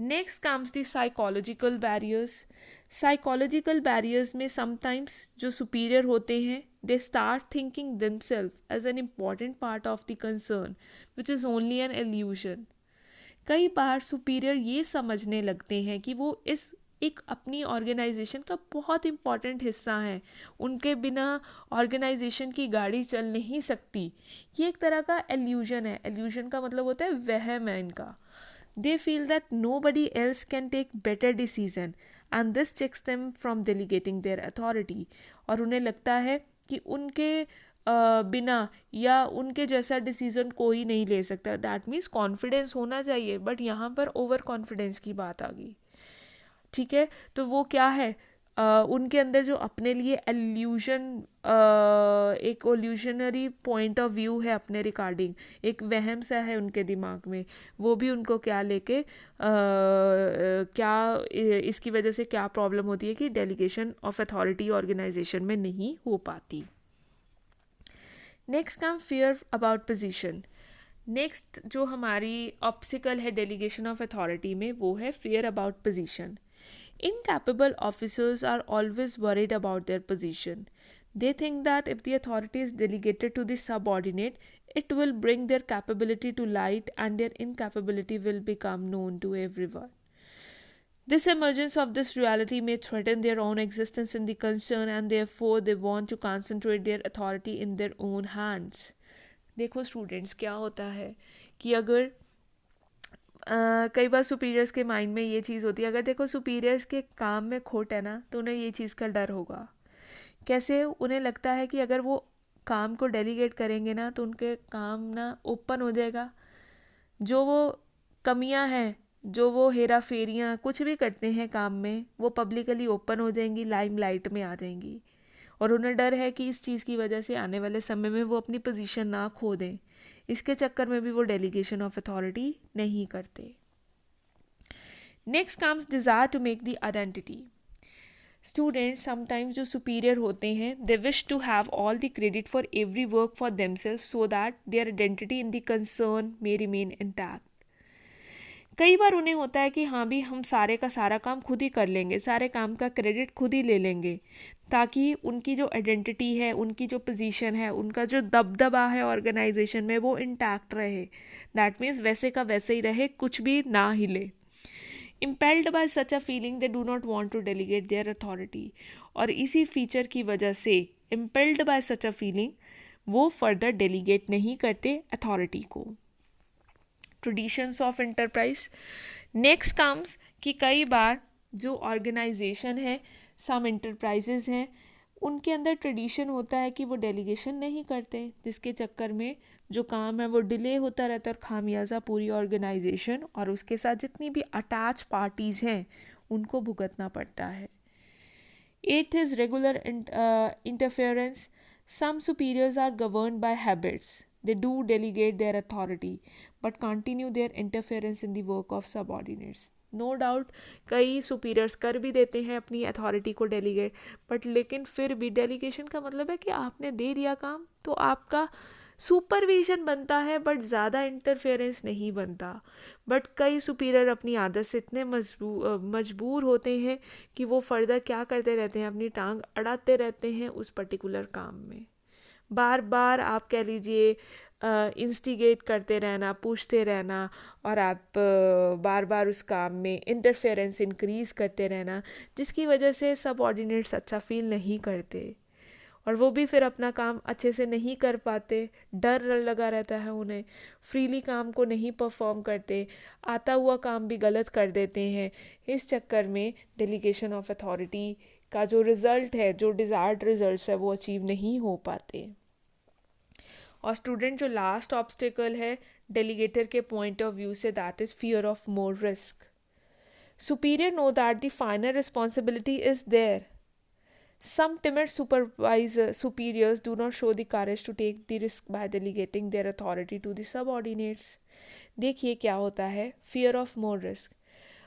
Next comes the psychological barriers. Psychological barriers में समटाइम्स जो सुपीरियर होते हैं, they start thinking themselves as an important part of the concern, which is only an illusion. कई बार सुपीरियर ये समझने लगते हैं कि वो एक अपनी ऑर्गेनाइजेशन का बहुत इम्पॉर्टेंट हिस्सा है, उनके बिना ऑर्गेनाइजेशन की गाड़ी चल नहीं सकती। ये एक तरह का एल्यूजन है। एल्यूजन का मतलब होता है वहम है इनका। They feel that nobody else can take better decision and this checks them from delegating their authority. और उन्हें लगता है कि उनके बिना या उनके जैसा डिसीजन कोई नहीं ले सकता। दैट मीन्स कॉन्फिडेंस होना चाहिए, बट यहाँ पर ओवर कॉन्फिडेंस की बात आ गई। ठीक है, तो वो क्या है, उनके अंदर जो अपने लिए एल्यूजन, एक एल्यूशनरी पॉइंट ऑफ व्यू है अपने रिगार्डिंग, एक वहम सा है उनके दिमाग में, वो भी उनको क्या लेके क्या इसकी वजह से क्या प्रॉब्लम होती है कि डेलीगेशन ऑफ अथॉरिटी ऑर्गेनाइजेशन में नहीं हो पाती। Next come fear about position. Next जो हमारी ऑब्स्टिकल है डेलीगेशन ऑफ अथॉरिटी में, वो है fear about position. Incapable officers are always worried about their position. They think that if the authority is delegated to the subordinate, it will bring their capability to light and their incapability will become known to everyone. This emergence of this reality may threaten their own existence in the concern and therefore they want to concentrate their authority in their own hands. देखो students क्या होता है कि अगर कई बार superiors के mind में ये चीज़ होती है, अगर देखो सुपीरियर्स के काम में खोट है ना तो उन्हें ये चीज़ का डर होगा। कैसे? उन्हें लगता है कि अगर वो काम को डेलीगेट करेंगे ना तो उनके काम ना ओपन हो जाएगा, जो वो कमियां हैं, जो वो हेरा फेरियाँ कुछ भी करते हैं काम में, वो पब्लिकली ओपन हो जाएंगी, लाइमलाइट में आ जाएंगी। और उन्हें डर है कि इस चीज़ की वजह से आने वाले समय में वो अपनी पोजीशन ना खो दें। इसके चक्कर में भी वो डेलीगेशन ऑफ अथॉरिटी नहीं करते। Next comes desire to make the identity. Students sometimes जो सुपीरियर होते हैं, they wish to have all the credit for every work for themselves so that their identity in the concern may remain intact. कई बार उन्हें होता है कि हाँ भी हम सारे का सारा काम खुद ही कर लेंगे, सारे काम का क्रेडिट खुद ही ले लेंगे, ताकि उनकी जो आइडेंटिटी है, उनकी जो पोजीशन है, उनका जो दबदबा है ऑर्गेनाइजेशन में वो इंटैक्ट रहे। दैट मीन्स वैसे का वैसे ही रहे, कुछ भी ना हिले। Impelled by such a feeling they do not want to delegate their authority. और इसी फीचर की वजह से impelled by such a feeling वो फर्दर डेलीगेट नहीं करते अथॉरिटी को। Traditions of enterprise. Next comes कि कई बार जो ऑर्गेनाइजेशन है, सम एंटरप्राइजेज हैं, उनके अंदर ट्रेडिशन होता है कि वो डेलीगेशन नहीं करते, जिसके चक्कर में जो काम है वो डिले होता रहता है और खामियाजा पूरी ऑर्गेनाइजेशन और उसके साथ जितनी भी अटैच पार्टीज़ हैं उनको भुगतना पड़ता है। Eighth is regular interference. Some superiors are governed by habits, they do delegate their authority but continue their interference in the work of subordinates. No doubt कई सुपीरियर्स कर भी देते हैं अपनी अथॉरिटी को डेलीगेट, बट लेकिन फिर भी डेलीगेशन का मतलब है कि आपने दे दिया काम तो आपका सुपरविजन बनता है, बट ज़्यादा इंटरफेरेंस नहीं बनता। बट कई सुपीरियर अपनी आदत से इतने मजबूर होते हैं कि वो फर्दर क्या करते रहते हैं, अपनी टांग अड़ाते रहते हैं उस पर्टिकुलर काम में। बार बार आप कह लीजिए इंस्टिगेट करते रहना, पूछते रहना, और आप बार बार उस काम में इंटरफेरेंस इंक्रीज़ करते रहना, जिसकी वजह से सबऑर्डिनेट्स अच्छा फील नहीं करते और वो भी फिर अपना काम अच्छे से नहीं कर पाते। डर लगा रहता है उन्हें, फ्रीली काम को नहीं परफॉर्म करते, आता हुआ काम भी गलत कर देते हैं। इस चक्कर में डेलीगेशन ऑफ अथॉरिटी का जो रिज़ल्ट है, जो डिज़ायर्ड रिजल्ट्स है, वो अचीव नहीं हो पाते। और स्टूडेंट जो लास्ट ऑब्स्टिकल है डेलीगेटर के पॉइंट ऑफ व्यू से, that is fear of more risk. Superior know that the final responsibility is there. Some timid superiors do not show the courage to take the risk by delegating their authority to the subordinates. देखिए क्या होता है, fear of more risk।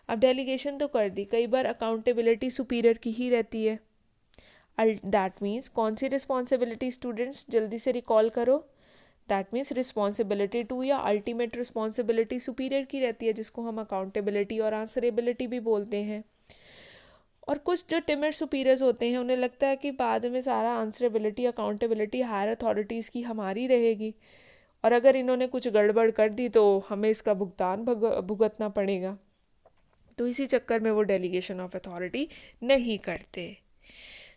अब delegation तो कर दी, कई बार accountability superior की ही रहती है। दैट मीन्स कौन सी रिस्पॉन्सिबिलिटी स्टूडेंट्स, जल्दी से रिकॉल करो। दैट मीन्स रिस्पॉन्सिबिलिटी टू या अल्टीमेट रिस्पॉन्सिबिलिटी सुपीरियर की रहती है, जिसको हम अकाउंटेबिलिटी और आंसरेबिलिटी भी बोलते हैं। और कुछ जो टिमिड सुपीरियर्स होते हैं उन्हें लगता है कि बाद में सारा आंसरेबिलिटी, अकाउंटेबिलिटी हायर अथॉरिटीज़ की हमारी रहेगी, और अगर इन्होंने कुछ गड़बड़ कर दी तो हमें इसका भुगतान भुगतना पड़ेगा। तो इसी चक्कर में वो डेलीगेशन ऑफ अथॉरिटी नहीं करते।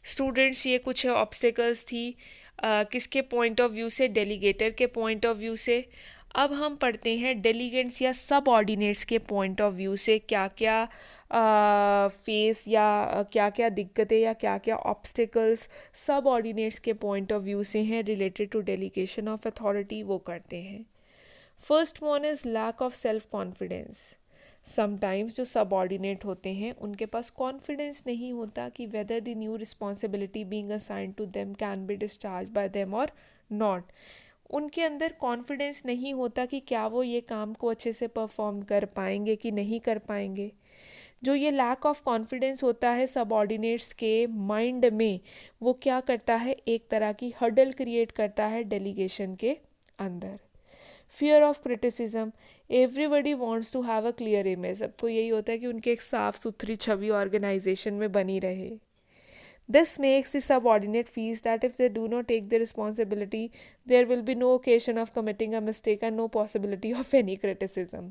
स्टूडेंट्स ये कुछ ऑब्स्टिकल्स थी किसके पॉइंट ऑफ व्यू से, डेलीगेटर के पॉइंट ऑफ व्यू से। अब हम पढ़ते हैं डेलीगेंट्स या सबऑर्डिनेट्स के पॉइंट ऑफ व्यू से क्या क्या फेस या क्या क्या दिक्कतें या क्या क्या ऑब्स्टिकल्स सबऑर्डिनेट्स के पॉइंट ऑफ व्यू से हैं related to delegation of authority, वो करते हैं। First one is lack of self confidence. Sometimes जो सबऑर्डिनेट होते हैं उनके पास कॉन्फिडेंस नहीं होता कि whether the new responsibility being assigned to them can be discharge by them और नॉट। उनके अंदर कॉन्फिडेंस नहीं होता कि क्या वो ये काम को अच्छे से परफॉर्म कर पाएंगे कि नहीं कर पाएंगे। जो ये लैक ऑफ कॉन्फिडेंस होता है सबऑर्डिनेट्स के माइंड में, वो क्या करता है, एक तरह की हर्डल क्रिएट करता है डेलीगेशन के अंदर। Fear of criticism. Everybody wants to have a clear image. सबको यही होता है कि उनकी एक साफ़ सुथरी छवि ऑर्गेनाइजेशन में बनी रहे। This makes the subordinate feels that if they do not take the responsibility, there will be no occasion of committing a mistake and no possibility of any criticism.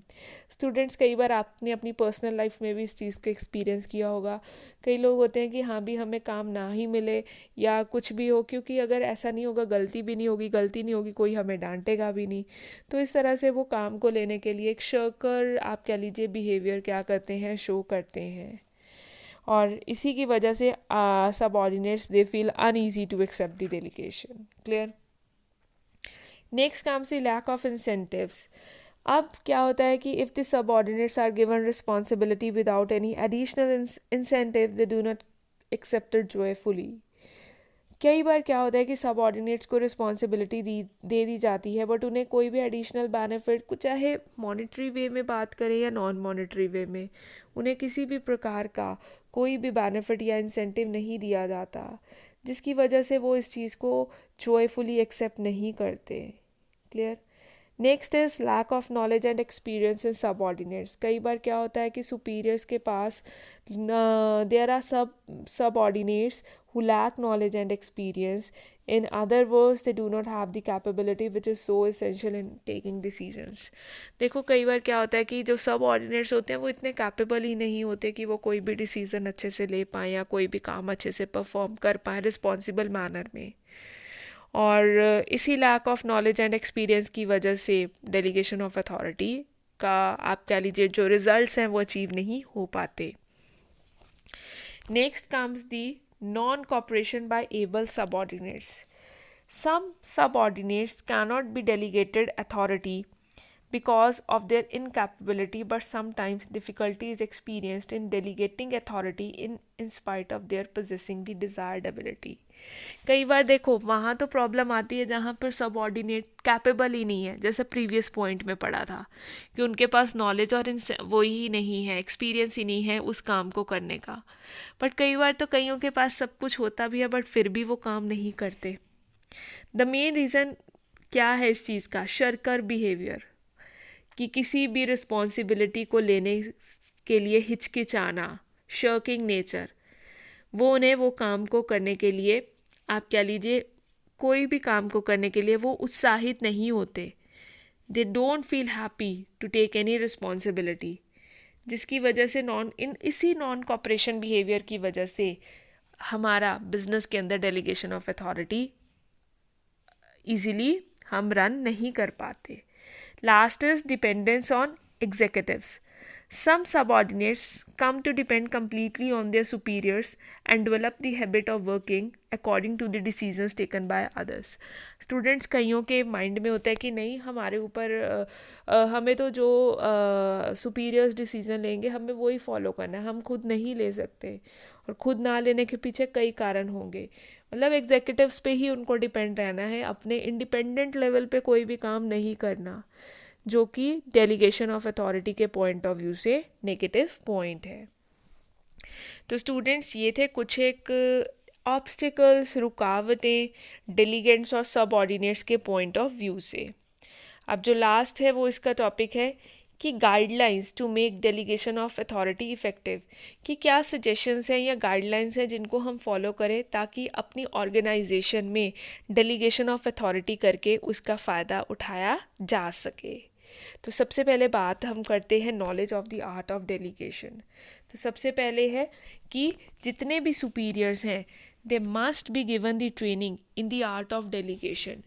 Students, कई बार आपने अपनी पर्सनल लाइफ में भी इस चीज़ को experience किया होगा. कई लोग होते हैं कि हाँ भी हमें काम ना ही मिले या कुछ भी हो, क्योंकि अगर ऐसा नहीं होगा गलती भी नहीं होगी, गलती नहीं होगी कोई हमें डांटेगा भी नहीं. तो इस तरह से वो काम को लेने के लिए एक शर्कर आप कह लीजिए बिहेवियर क्या करते हैं, शो करते हैं. और इसी की वजह से subordinates they feel uneasy to accept the delegation. Clear. Next comes the lack of incentives. अब क्या होता है कि if the subordinates are given responsibility without any additional incentive they do not accept it joyfully. कई बार क्या होता है कि सबऑर्डिनेट्स को रिस्पॉन्सिबिलिटी दे दी जाती है, बट उन्हें कोई भी एडिशनल बेनिफिट, कुछ चाहे मॉनेटरी वे में बात करें या नॉन मॉनेटरी वे में, उन्हें किसी भी प्रकार का कोई भी बेनिफिट या इंसेंटिव नहीं दिया जाता, जिसकी वजह से वो इस चीज़ को जॉयफुली एक्सेप्ट नहीं करते. Clear. Next is lack of knowledge and experience in subordinates. कई बार क्या होता है कि सुपीरियर्स के पास there are subordinates who lack knowledge and experience. In other words, they do not have the capability which is so essential in taking decisions. देखो कई बार क्या होता है कि जो सब ऑर्डिनेट्स होते हैं वो इतने कैपेबल ही नहीं होते कि वो कोई भी डिसीज़न अच्छे से ले पाएँ या कोई भी काम अच्छे से परफॉर्म कर पाएँ रिस्पॉन्सिबल मैनर में. और इसी lack of knowledge and experience की वजह से डेलीगेशन ऑफ अथॉरिटी का आप कह लीजिए जो रिजल्ट्स हैं वो अचीव नहीं हो पाते. Next comes the non-cooperation by able subordinates. Some subordinates cannot be delegated authority because of their incapability, but sometimes difficulty is experienced in delegating authority in spite of their possessing the desired ability. कई बार देखो वहाँ तो problem आती है जहाँ पर subordinate capable ही नहीं है, जैसे प्रीवियस पॉइंट में पढ़ा था कि उनके पास नॉलेज और वो ही नहीं है, एक्सपीरियंस ही नहीं है उस काम को करने का. बट कई बार तो कईयों के पास सब कुछ होता भी है बट फिर भी वो काम नहीं करते. द मेन रीज़न क्या है इस चीज़ का? शर्कर बिहेवियर, कि किसी भी रिस्पॉन्सिबिलिटी को लेने के लिए हिचकिचाना, शर्किंग नेचर, वो उन्हें वो काम को करने के लिए आप कह लीजिए कोई भी काम को करने के लिए वो उत्साहित नहीं होते. They don't feel happy to take any responsibility, जिसकी वजह से इसी नॉन कॉपरेशन बिहेवियर की वजह से हमारा बिजनेस के अंदर डेलीगेशन ऑफ अथॉरिटी ईजीली हम रन नहीं कर पाते. Last is dependence on executives. Some subordinates come to depend completely on their superiors and develop the habit of working according to the decisions taken by others. Students कईयों के mind में होता है कि नहीं हमारे ऊपर हमें तो जो superiors डिसीजन लेंगे हमें वही फॉलो करना है, हम खुद नहीं ले सकते. और खुद ना लेने के पीछे कई कारण होंगे, मतलब एग्जीक्यूटिव्स पे ही उनको डिपेंड रहना है, अपने इंडिपेंडेंट लेवल पे कोई भी काम नहीं करना, जो कि डेलीगेशन ऑफ अथॉरिटी के पॉइंट ऑफ व्यू से नेगेटिव पॉइंट है. तो स्टूडेंट्स ये थे कुछ एक ऑब्स्टिकल्स, रुकावटें डेलीगेंट्स और सबऑर्डिनेट्स के पॉइंट ऑफ व्यू से. अब जो लास्ट है वो इसका टॉपिक है कि guidelines to make delegation of authority effective, कि क्या सजेशंस हैं या गाइडलाइंस हैं जिनको हम फॉलो करें ताकि अपनी ऑर्गेनाइजेशन में डेलीगेशन ऑफ अथॉरिटी करके उसका फ़ायदा उठाया जा सके. तो सबसे पहले बात हम करते हैं knowledge of the art of delegation. तो सबसे पहले है कि जितने भी सुपीरियर्स हैं they must be given the training in the art of delegation.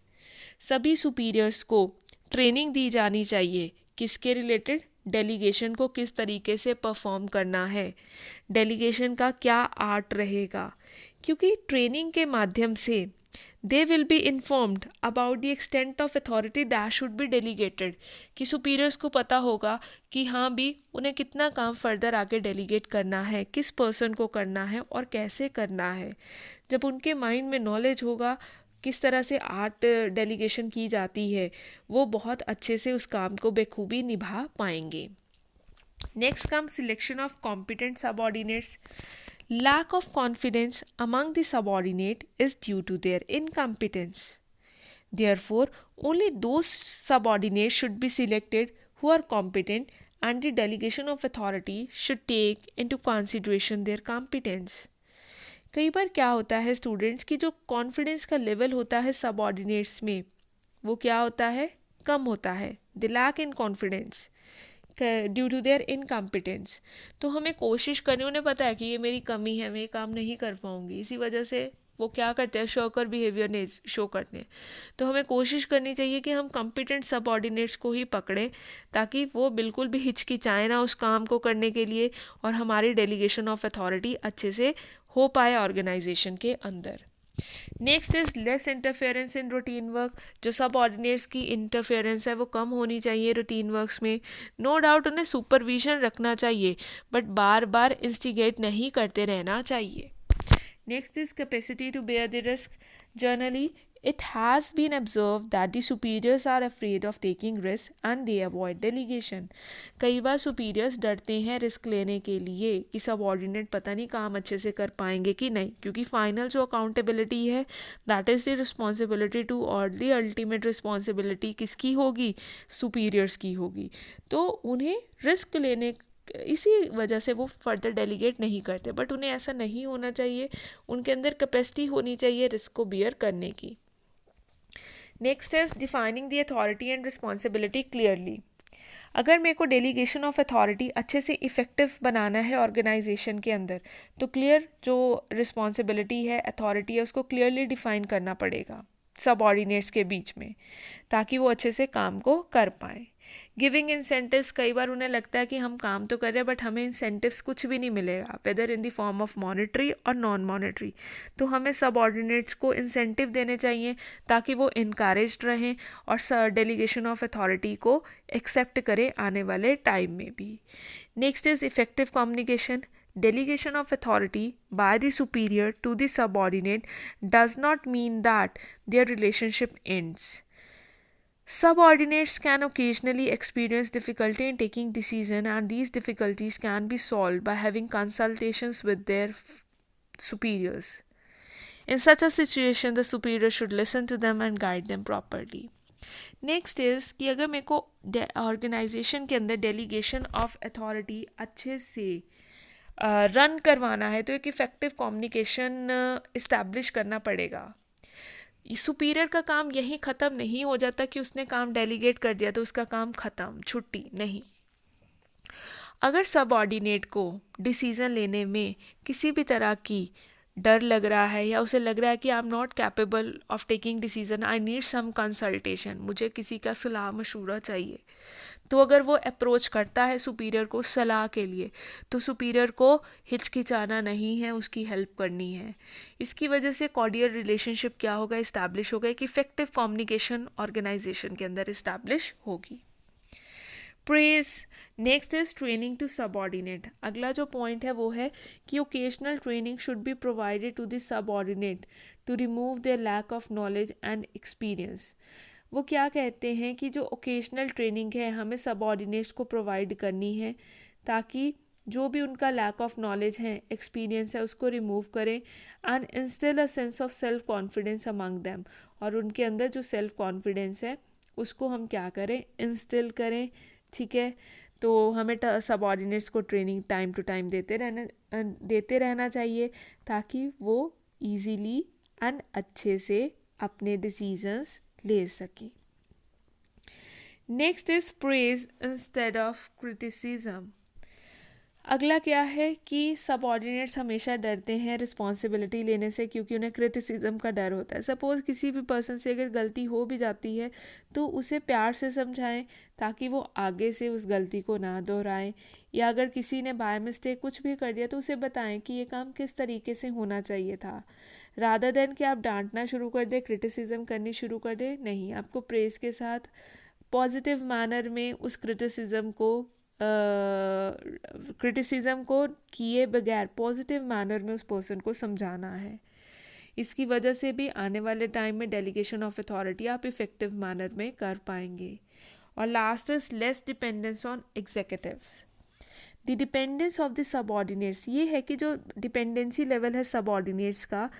सभी सुपीरियर्स को ट्रेनिंग दी जानी चाहिए किसके रिलेटेड? डेलीगेशन को किस तरीके से परफॉर्म करना है, डेलीगेशन का क्या आर्ट रहेगा, क्योंकि ट्रेनिंग के माध्यम से they will be informed about the extent of authority that should be delegated, कि superiors को पता होगा कि हाँ भी उन्हें कितना काम फर्दर आगे डेलीगेट करना है, किस पर्सन को करना है और कैसे करना है. जब उनके माइंड में नॉलेज होगा किस तरह से आर्ट डेलीगेशन की जाती है, वो बहुत अच्छे से उस काम को बेखूबी निभा पाएंगे. Next come selection of competent subordinates. Lack of confidence among the subordinate is due to their incompetence. Therefore, only those subordinates should be selected who are competent, and the delegation of authority should take into consideration their competence. कई बार क्या होता है students की जो confidence का level होता है सबऑर्डिनेट्स में वो क्या होता है, कम होता है, they lack in confidence due to their incompetence. तो हमें कोशिश करनी, उन्हें पता है कि ये मेरी कमी है, मैं ये काम नहीं कर पाऊँगी, इसी वजह से वो क्या करते हैं, शोकर बिहेवियर ने शो करते हैं। तो हमें कोशिश करनी चाहिए कि हम कॉम्पिटेंट सबऑर्डिनेट्स को ही पकड़ें ताकि वो बिल्कुल भी हिचकिचाएं ना उस काम को करने के लिए और हमारी डेलीगेशन ऑफ अथॉरिटी अच्छे से हो पाए ऑर्गेनाइजेशन के अंदर। Next is less interference in routine work. जो सब ऑर्डिनेट्स की इंटरफेरेंस है वो कम होनी चाहिए रूटीन वर्क्स में। नो डाउट उन्हें सुपरविजन रखना चाहिए बट बार बार इंस्टिगेट नहीं करते रहना चाहिए। Next is capacity to bear the risk. Generally it has been observed that the superiors are afraid of taking risks and they avoid delegation. कई बार superiors डरते हैं रिस्क लेने के लिए कि सबऑर्डिनेट पता नहीं काम अच्छे से कर पाएंगे कि नहीं, क्योंकि फाइनल जो अकाउंटेबिलिटी है that is the responsibility to, और द अल्टीमेट रिस्पॉन्सिबिलिटी किसकी होगी, सुपीरियर्स की होगी। तो उन्हें रिस्क लेने, इसी वजह से वो फर्दर डेलीगेट नहीं करते, बट उन्हें ऐसा नहीं होना चाहिए, उनके अंदर कैपेसिटी होनी चाहिए रिस्क को बियर करने की। Next is defining the authority and responsibility clearly. अगर मेरे को डेलीगेशन ऑफ अथॉरिटी अच्छे से इफ़ेक्टिव बनाना है ऑर्गेनाइजेशन के अंदर तो क्लियर जो रिस्पॉन्सिबिलिटी है, अथॉरिटी है, उसको क्लियरली डिफाइन करना पड़ेगा सबऑर्डिनेट्स के बीच में ताकि वो अच्छे से काम को कर पाएँ। गिविंग इंसेंटिव्स, कई बार उन्हें लगता है कि हम काम तो कर रहे हैं बट हमें इंसेंटिव्स कुछ भी नहीं मिलेगा, whether in the form of monetary और नॉन मॉनेटरी। तो हमें सबऑर्डिनेट्स को इंसेंटिव देने चाहिए ताकि वो इनकरेज्ड रहें और डेलीगेशन ऑफ अथॉरिटी को एक्सेप्ट करें आने वाले टाइम में भी। Next is effective communication. Delegation of authority by the superior to the subordinate does not mean that their relationship ends. Subordinates can occasionally experience difficulty in taking decisions, and these difficulties can be solved by having consultations with their superiors. In such a situation, the superior should listen to them and guide them properly. Next is कि अगर मेरे को organisation के अंदर delegation of authority अच्छे से run करवाना है तो एक इफ़ेक्टिव कम्युनिकेशन इस्टेब्लिश करना पड़ेगा। सुपीरियर का काम यहीं ख़त्म नहीं हो जाता कि उसने काम डेलीगेट कर दिया तो उसका काम ख़त्म, छुट्टी नहीं। अगर सबऑर्डिनेट को डिसीज़न लेने में किसी भी तरह की डर लग रहा है या उसे लग रहा है कि I am not capable of taking decision, I need some consultation, मुझे किसी का सलाह मशूरा चाहिए, तो अगर वो अप्रोच करता है सुपीरियर को सलाह के लिए तो सुपीरियर को हिचकिचाना नहीं है, उसकी हेल्प करनी है। इसकी वजह से कॉर्डियल रिलेशनशिप क्या होगा, इस्टेब्लिश होगा, एक इफ़ेक्टिव कम्युनिकेशन ऑर्गेनाइजेशन के अंदर इस्टेब्लिश होगी। Praise. Next is training to subordinate. अगला जो पॉइंट है वो है कि occasional training should be provided to the subordinate to remove their lack of knowledge and experience. वो क्या कहते हैं कि जो ओकेजनल ट्रेनिंग है हमें सबऑर्डिनेट्स को प्रोवाइड करनी है ताकि जो भी उनका लैक ऑफ नॉलेज है, एक्सपीरियंस है, उसको रिमूव करें and instil a sense of self confidence among them. और उनके अंदर जो सेल्फ कॉन्फिडेंस है उसको हम क्या करें, इंस्टिल करें। ठीक है, तो हमें सबऑर्डिनेट्स को ट्रेनिंग टाइम टू टाइम देते रहना चाहिए ताकि वो इजीली एंड अच्छे से अपने डिसीजंस ले सकें। Next is praise instead of criticism. अगला क्या है कि सबऑर्डिनेट्स हमेशा डरते हैं रिस्पॉन्सिबिलिटी लेने से क्योंकि उन्हें क्रिटिसिज्म का डर होता है। सपोज़ किसी भी पर्सन से अगर गलती हो भी जाती है तो उसे प्यार से समझाएं ताकि वो आगे से उस गलती को ना दोहराएं, या अगर किसी ने बाय मिस्टेक कुछ भी कर दिया तो उसे बताएं कि ये काम किस तरीके से होना चाहिए था, रादर देन कि आप डांटना शुरू कर दें, क्रिटिसिज्म करनी शुरू कर दें। नहीं, आपको प्रेज़ के साथ पॉजिटिव मैनर में उस क्रिटिसिज्म को किए बगैर पॉजिटिव मैनर में उस पर्सन को समझाना है। इसकी वजह से भी आने वाले टाइम में डेलीगेशन ऑफ अथॉरिटी आप इफ़ेक्टिव मैनर में कर पाएंगे। और last is less dependence on executives. The dependence of the subordinates, ये है कि जो डिपेंडेंसी लेवल है सबऑर्डिनेट्स का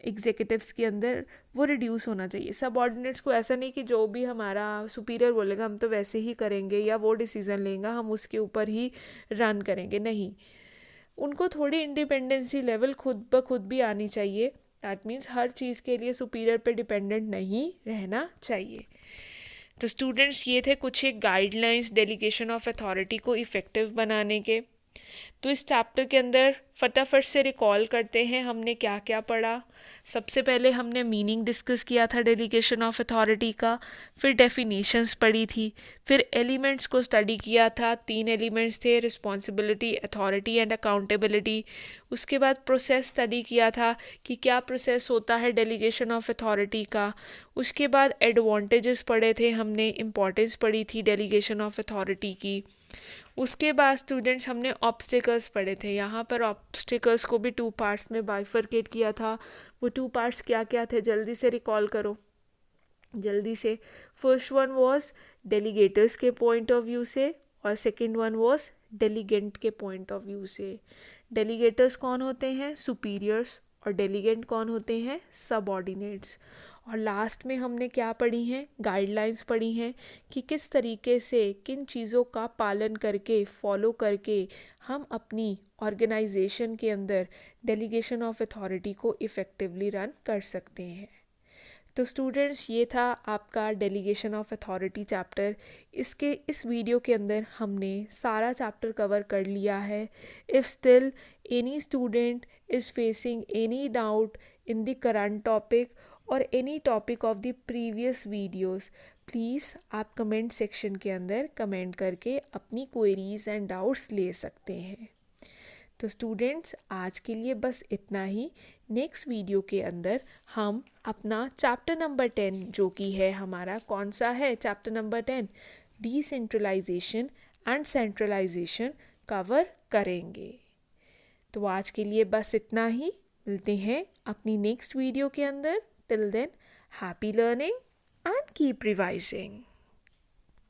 एग्जीक्यूटिव्स के अंदर वो रिड्यूस होना चाहिए। सबऑर्डिनेट्स को ऐसा नहीं कि जो भी हमारा सुपीरियर बोलेगा हम तो वैसे ही करेंगे या वो डिसीज़न लेंगे हम उसके ऊपर ही रन करेंगे, नहीं। उनको थोड़ी इंडिपेंडेंसी लेवल खुद ब खुद भी आनी चाहिए। दैट मीन्स हर चीज़ के लिए सुपीरियर पे डिपेंडेंट नहीं रहना चाहिए। तो स्टूडेंट्स ये थे कुछ एक गाइडलाइंस डेलीगेशन ऑफ अथॉरिटी को इफ़ेक्टिव बनाने के। तो इस चैप्टर के अंदर फटाफट से रिकॉल करते हैं हमने क्या क्या पढ़ा। सबसे पहले हमने मीनिंग डिस्कस किया था डेलीगेशन ऑफ अथॉरिटी का, फिर डेफिनेशंस पढ़ी थी, फिर एलिमेंट्स को स्टडी किया था। 3 एलिमेंट्स थे, रिस्पॉन्सिबिलिटी, अथॉरिटी एंड अकाउंटेबिलिटी। उसके बाद प्रोसेस स्टडी किया था कि क्या प्रोसेस होता है डेलीगेशन ऑफ अथॉरिटी का। उसके बाद एडवांटेजेस पढ़े थे हमने, इम्पॉर्टेंस पढ़ी थी डेलीगेशन ऑफ अथॉरिटी की। उसके बाद स्टूडेंट्स हमने ऑब्स्टिकल्स पढ़े थे। यहाँ पर ऑब्स्टिकल्स को भी 2 पार्ट्स में बाइफरकेट किया था। वो 2 पार्ट्स क्या क्या थे जल्दी से रिकॉल करो, जल्दी से। फर्स्ट वन वाज डेलीगेटर्स के पॉइंट ऑफ व्यू से, और सेकंड वन वाज डेलीगेंट के पॉइंट ऑफ व्यू से। डेलीगेटर्स कौन होते हैं? सुपीरियर्स। और डेलीगेंट कौन होते हैं? सबऑर्डिनेट्स। और लास्ट में हमने क्या पढ़ी हैं? गाइडलाइंस पढ़ी हैं कि किस तरीके से किन चीज़ों का पालन करके, फॉलो करके हम अपनी ऑर्गेनाइजेशन के अंदर डेलीगेशन ऑफ अथॉरिटी को इफ़ेक्टिवली रन कर सकते हैं। तो स्टूडेंट्स ये था आपका डेलीगेशन ऑफ अथॉरिटी चैप्टर। इस वीडियो के अंदर हमने सारा चैप्टर कवर कर लिया है। If still any student is facing any doubt in the current topic और any topic of the previous videos, please आप कमेंट सेक्शन के अंदर कमेंट करके अपनी क्वेरीज एंड डाउट्स ले सकते हैं। तो स्टूडेंट्स आज के लिए बस इतना ही। नेक्स्ट वीडियो के अंदर हम अपना चैप्टर नंबर 10, जो कि है हमारा कौन सा है? Chapter number 10, decentralisation and centralisation cover करेंगे। तो आज के लिए बस इतना ही। मिलते हैं अपनी नेक्स्ट वीडियो के अंदर। Till then, happy learning and keep revising.